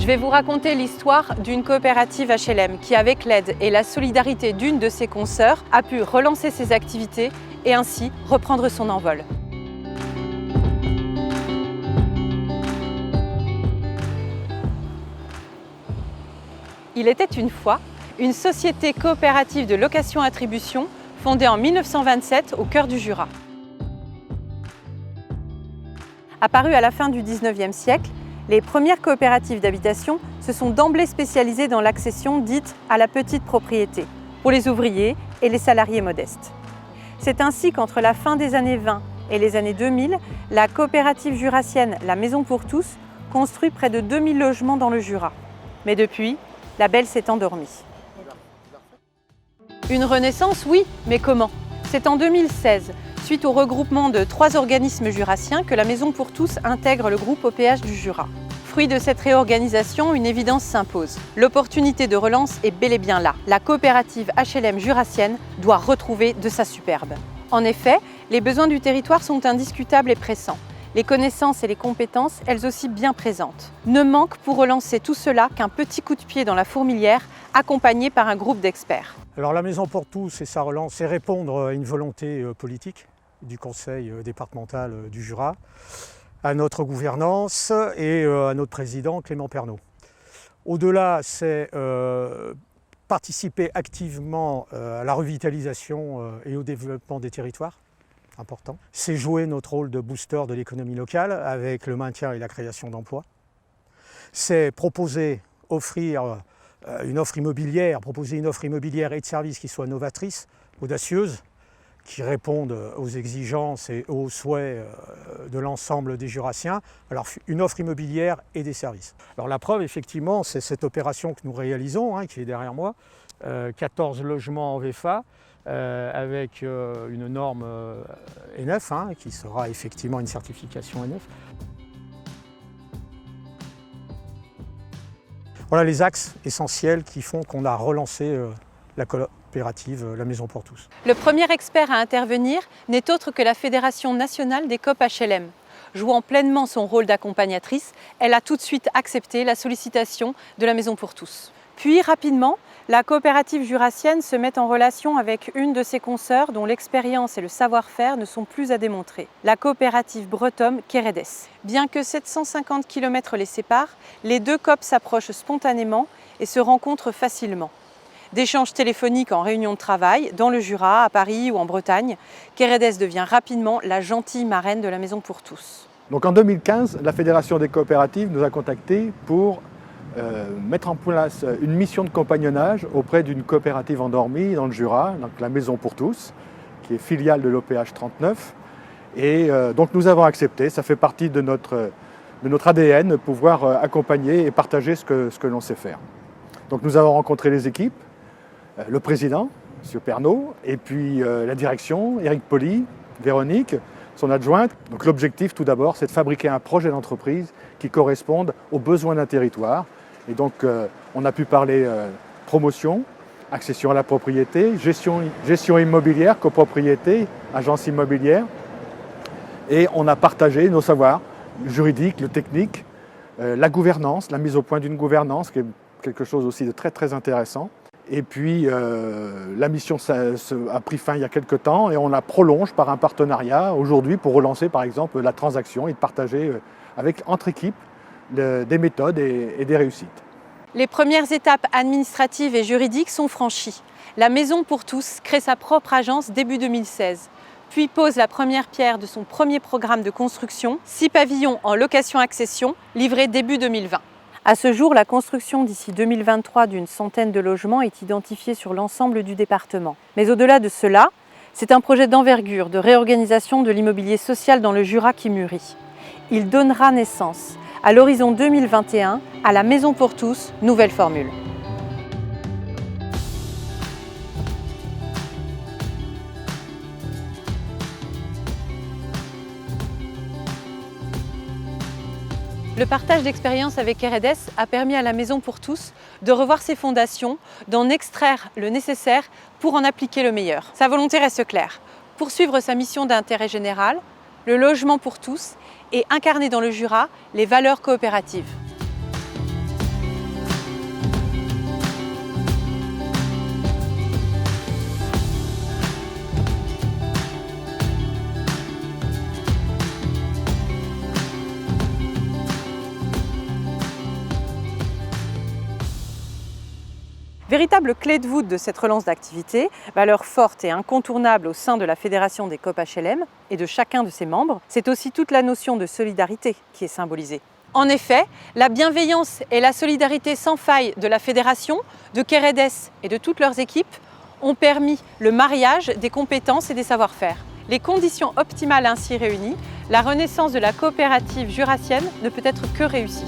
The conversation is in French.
Je vais vous raconter l'histoire d'une coopérative HLM qui, avec l'aide et la solidarité d'une de ses consoeurs, a pu relancer ses activités et ainsi reprendre son envol. Il était une fois une société coopérative de location-attribution fondée en 1927 au cœur du Jura. Apparue à la fin du XIXe siècle, les premières coopératives d'habitation se sont d'emblée spécialisées dans l'accession dite à la petite propriété, pour les ouvriers et les salariés modestes. C'est ainsi qu'entre la fin des années 20 et les années 2000, la coopérative jurassienne La Maison pour tous construit près de 2000 logements dans le Jura. Mais depuis, la belle s'est endormie. Une renaissance, oui, mais comment? C'est en 2016, suite au regroupement de 3 organismes jurassiens, que La Maison pour tous intègre le groupe OPH du Jura. Fruit de cette réorganisation, une évidence s'impose. L'opportunité de relance est bel et bien là. La coopérative HLM jurassienne doit retrouver de sa superbe. En effet, les besoins du territoire sont indiscutables et pressants. Les connaissances et les compétences, elles aussi bien présentes. Ne manque pour relancer tout cela qu'un petit coup de pied dans la fourmilière, accompagné par un groupe d'experts. Alors La Maison pour tous et sa relance, c'est répondre à une volonté politique du conseil départemental du Jura, à notre gouvernance et à notre président Clément Pernaut. Au-delà, c'est participer activement à la revitalisation et au développement des territoires, important. C'est jouer notre rôle de booster de l'économie locale avec le maintien et la création d'emplois. C'est offrir une offre immobilière, proposer une offre immobilière et de services qui soit novatrice, audacieuse, qui répondent aux exigences et aux souhaits de l'ensemble des Jurassiens. Alors une offre immobilière et des services. Alors la preuve, effectivement, c'est cette opération que nous réalisons, qui est derrière moi, 14 logements en VFA, avec une norme ENEF, qui sera effectivement une certification ENEF. Voilà les axes essentiels qui font qu'on a relancé la coopérative La Maison pour tous. Le premier expert à intervenir n'est autre que la Fédération nationale des coop HLM. Jouant pleinement son rôle d'accompagnatrice, elle a tout de suite accepté la sollicitation de La Maison pour tous. Puis rapidement, la coopérative jurassienne se met en relation avec une de ses consoeurs dont l'expérience et le savoir-faire ne sont plus à démontrer, la coopérative bretonne Keredes. Bien que 750 km les séparent, les deux coop s'approchent spontanément et se rencontrent facilement. D'échanges téléphoniques en réunion de travail, dans le Jura, à Paris ou en Bretagne, Keredes devient rapidement la gentille marraine de La Maison pour tous. Donc en 2015, la Fédération des coopératives nous a contactés pour mettre en place une mission de compagnonnage auprès d'une coopérative endormie dans le Jura, donc La Maison pour tous, qui est filiale de l'OPH 39. Et donc nous avons accepté, ça fait partie de notre ADN, de pouvoir accompagner et partager ce que l'on sait faire. Donc nous avons rencontré les équipes, le président, M. Pernaut, et puis la direction, Éric Poli, Véronique, son adjointe. Donc l'objectif tout d'abord, c'est de fabriquer un projet d'entreprise qui corresponde aux besoins d'un territoire. Et donc on a pu parler promotion, accession à la propriété, gestion immobilière, copropriété, agence immobilière. Et on a partagé nos savoirs juridiques, le technique, la gouvernance, la mise au point d'une gouvernance, qui est quelque chose aussi de très très intéressant. Et puis la mission a pris fin il y a quelques temps et on la prolonge par un partenariat aujourd'hui pour relancer par exemple la transaction et de partager entre équipes des méthodes et des réussites. Les premières étapes administratives et juridiques sont franchies. La Maison pour tous crée sa propre agence début 2016, puis pose la première pierre de son premier programme de construction, 6 pavillons en location-accession, livrés début 2020. À ce jour, la construction d'ici 2023 d'une centaine de logements est identifiée sur l'ensemble du département. Mais au-delà de cela, c'est un projet d'envergure de réorganisation de l'immobilier social dans le Jura qui mûrit. Il donnera naissance, à l'horizon 2021, à La Maison pour tous, nouvelle formule. Le partage d'expérience avec Keredes a permis à La Maison pour tous de revoir ses fondations, d'en extraire le nécessaire pour en appliquer le meilleur. Sa volonté reste claire, poursuivre sa mission d'intérêt général, le logement pour tous et incarner dans le Jura les valeurs coopératives. Véritable clé de voûte de cette relance d'activité, valeur forte et incontournable au sein de la Fédération des coop HLM et de chacun de ses membres, c'est aussi toute la notion de solidarité qui est symbolisée. En effet, la bienveillance et la solidarité sans faille de la Fédération, de Keredes et de toutes leurs équipes ont permis le mariage des compétences et des savoir-faire. Les conditions optimales ainsi réunies, la renaissance de la coopérative jurassienne ne peut être que réussie.